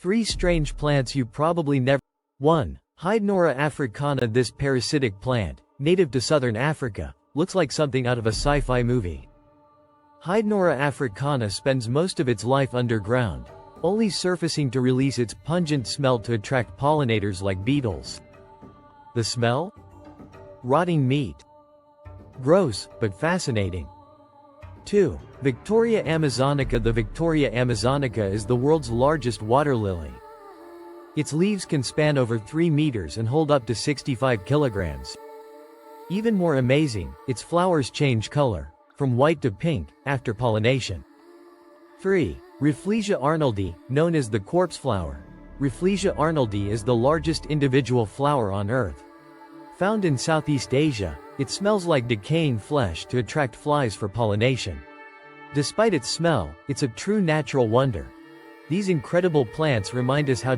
3 strange plants you probably never. 1. Hydnora africana. This parasitic plant, native to southern Africa, looks like something out of a sci-fi movie. Hydnora africana spends most of its life underground, only surfacing to release its pungent smell to attract pollinators like beetles. The smell? Rotting meat. Gross, but fascinating. 2. Victoria amazonica. The Victoria amazonica is the world's largest water lily. Its leaves can span over 3 meters and hold up to 65 kilograms. Even more amazing, its flowers change color, from white to pink, after pollination. 3. Rafflesia Arnoldii, known as the corpse flower. Rafflesia Arnoldii is the largest individual flower on Earth. Found in Southeast Asia, it smells like decaying flesh to attract flies for pollination. Despite its smell, it's a true natural wonder. These incredible plants remind us how